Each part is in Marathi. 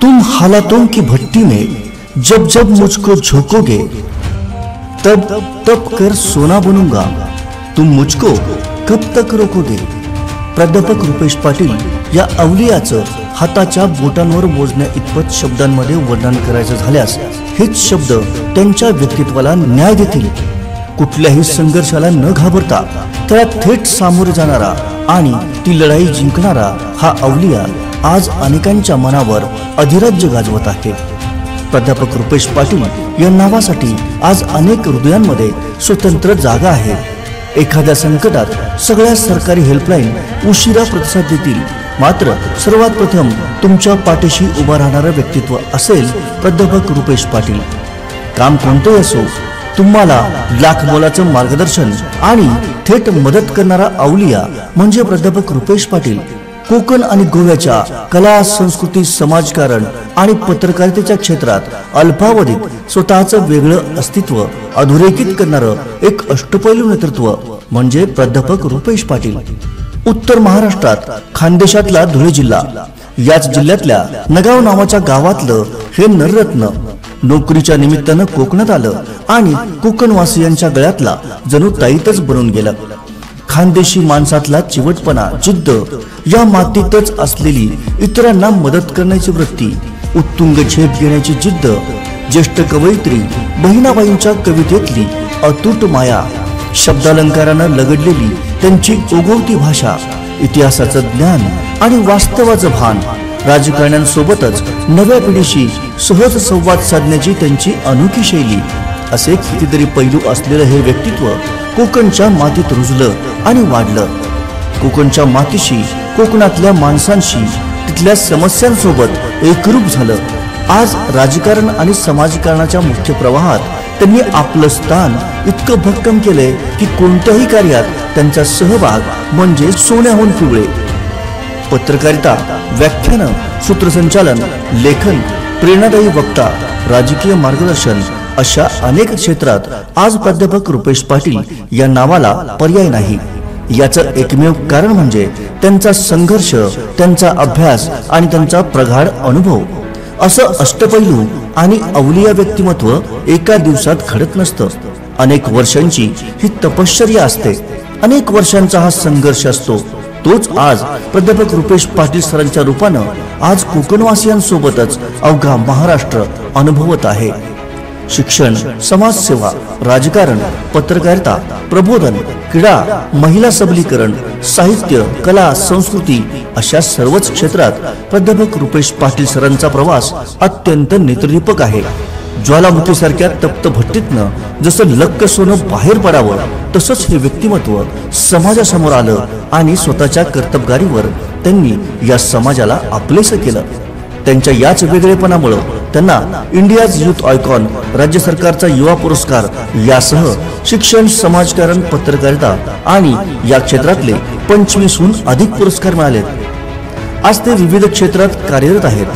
तुम हालातों की भट्टी में जब जब मुझको झोंकोगे तब तब कर सोना बनूंगा, तुम मुझको कब तक रोकोगे। प्राध्यापक रुपेश पाटील या अवलियाचं हाताच्या बोटांवर मोजण्या इतपत शब्दांमध्ये वर्णन करायचं झाल्यास हेच शब्द त्यांच्या व्यक्तित्वाला न्याय देतील। कुठल्याही संघर्षाला न घाबरता त्याला थेट सामोरे जाणारा आणि ती लढाई जिंकणारा हा अवलिया आज अनेकांच्या मनावर अधिराज्य गाजवत आहे। प्राध्यापक रुपेश पाटील या नावासाठी आज अनेक हृदयांमध्ये स्वतंत्र जागा आहे। एखाद्या संकटात सगळ्या सरकारी हेल्पलाईन उशिरा प्रतिसाद देतील, मात्र सर्वात प्रथम तुमच्या पाठीशी उभा राहणारे व्यक्तित्व असेल प्राध्यापक रुपेश पाटील। काम कोणतेही असो, तुम्हाला लाख मोलाचं मार्गदर्शन आणि थेट मदत करणारा अवलिया म्हणजे प्राध्यापक रुपेश पाटील। कोकण आणि गोव्याच्या कला, संस्कृती, समाजकारण आणि पत्रकारितेच्या क्षेत्रात अल्पावधीत स्वतःचं वेगळं अस्तित्व अधोरेखित करणारं एक अष्टपैलू नेतृत्व म्हणजे प्राध्यापक रुपेश पाटील। उत्तर महाराष्ट्रात खानदेशातला धुळे जिल्हा, याच जिल्ह्यातल्या नगाव नावाच्या गावातलं हे नररत्न नोकरीच्या निमित्तानं कोकणात आलं आणि कोकणवासियांच्या गळ्यातला जणू ताईतच बनून गेलं। खानदेशी माणसातला चिवटपणा, जिद्द, या मातीतच असलेली इतरांना मदत करण्याची वृत्ती, उत्तुंग झेप घेण्याची जिद्द, ज्येष्ठ कवयित्री बहिणाबाईंच्या कवितेतली अतूट माया, शब्दालंकारानं लगडलेली त्यांची ओघवती भाषा, इतिहासाचं ज्ञान आणि वास्तवाचं भान, राजकारण्यांसोबतच नव्या पिढीशी सहज संवाद साधण्याची त्यांची अनोखी शैली, असे कितीतरी पैलू असलेलं हे व्यक्तित्व कोकणच्या मातीत रुजलं आणि वाढलं। कोकणच्या मातीशी, कोकणातल्या माणसांशी, तिथल्या समस्यांसोबत एकरूप झालं। आज राजकारण आणि समाजकारणाच्या मुख्य प्रवाहात त्यांनी आपलं स्थान इतकं भक्कम केलंय की कोणत्याही कार्यात त्यांचा सहभाग म्हणजे सोन्याहून पिवळे। पत्रकारिता, व्याख्यानं, सूत्रसंचालन, लेखन, प्रेरणादायी वक्ता, राजकीय मार्गदर्शन अशा अनेक क्षेत्रात आज प्राध्यापक रुपेश पाटील या नावाला पर्याय नाही। याचं एकमेव कारण म्हणजे त्यांचा संघर्ष, त्यांचा अभ्यास आणि त्यांचा प्रगाढ अनुभव। असं अष्टपैलू आणि अवलिया व्यक्तिमत्व एका दिवसात घडत नसतं। अनेक वर्षांची ही तपश्चर्या असते, अनेक वर्षांचा हा संघर्ष असतो। तोच आज प्राध्यापक रुपेश पाटील सरांच्या रूपानं आज कोकणवासियांसोबतच अवघा महाराष्ट्र अनुभवत आहे। शिक्षण, समाजसेवा, राजकारण, पत्रकारिता, प्रबोधन, क्रीडा, महिला सबलीकरण, साहित्य, कला, संस्कृती अशा सर्वच क्षेत्रात प्राध्यापक रुपेश पाटील सरांचा प्रवास अत्यंत नेत्रदीपक आहे। ज्वालामुखीसारख्या तप्त भट्टीतनं जसं लक्क सोनं बाहेर पडावं, तसंच हे व्यक्तिमत्व समाजासमोर आलं आणि स्वतःच्या कर्तबगारीवर त्यांनी या समाजाला आपलेसं केलं। त्यांच्या याच वेगळेपणामुळे त्यांना इंडियाज युथ आयकॉन, राज्य सरकारचा युवा पुरस्कार यासह शिक्षण, समाजकारण, पत्रकारिता आणि या क्षेत्रातले 25हून अधिक पुरस्कार मिळालेत। आज ते विविध क्षेत्रात कार्यरत आहेत।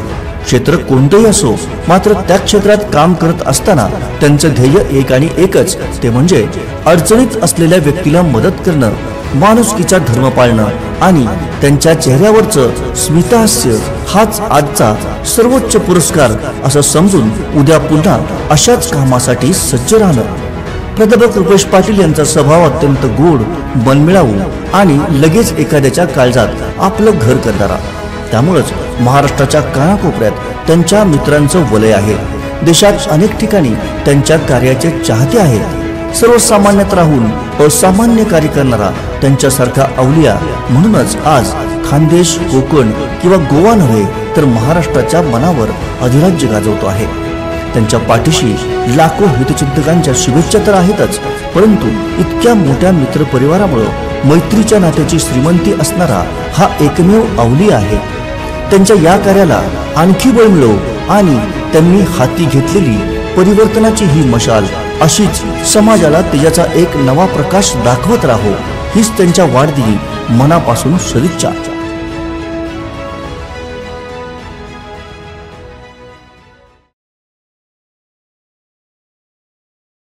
क्षेत्र कोणतेही असो, मात्र त्या क्षेत्रात काम करत असताना त्यांचं ध्येय एक आणि एकच, ते म्हणजे अडचणीत असलेल्या व्यक्तीला मदत करणं, माणुसकीचा धर्म पाळणं आणि त्यांच्या चेहऱ्यावरचं स्मितहास्य हाच आजचा सर्वोच्च पुरस्कार असं समजून उद्या पुन्हा अशाच कामासाठी सज्ज राहणं। प्राध्यापक रुपेश पाटील यांचा स्वभाव अत्यंत गोड, मनमिळावू आणि लगेच एखाद्याच्या काळजात आपलं घर करणारा। त्यामुळेच महाराष्ट्राच्या कानाकोपऱ्यात त्यांच्या मित्रांचं वलय आहे। देशात अनेक ठिकाणी त्यांच्या कार्याचे चाहते आहेत। सर्वसामान्यात राहून असामान्य कार्य करणारा त्यांच्यासारखा अवलिया म्हणूनच आज खानदेश, कोकण किंवा गोवा नव्हे तर महाराष्ट्राच्या मनावर अधिराज्य गाजवतो आहे। त्यांच्या पाठीशी लाखो हितचिंतकांच्या शुभेच्छा तर आहेतच, परंतु इतक्या मोठ्या मित्रपरिवारामुळे मैत्रीच्या नात्याची श्रीमंती असणारा हा एकमेव अवलिया आहे। त्यांच्या या कार्याला आणखी बळ मिळो आणि त्यांनी हाती घेतलेली परिवर्तनाची ही मशाल अशीच समाजाला तेजाचा एक नवा प्रकाश दाखवत राहो, हीच त्यांच्या वाढदिनी मनापासून सदिच्छा।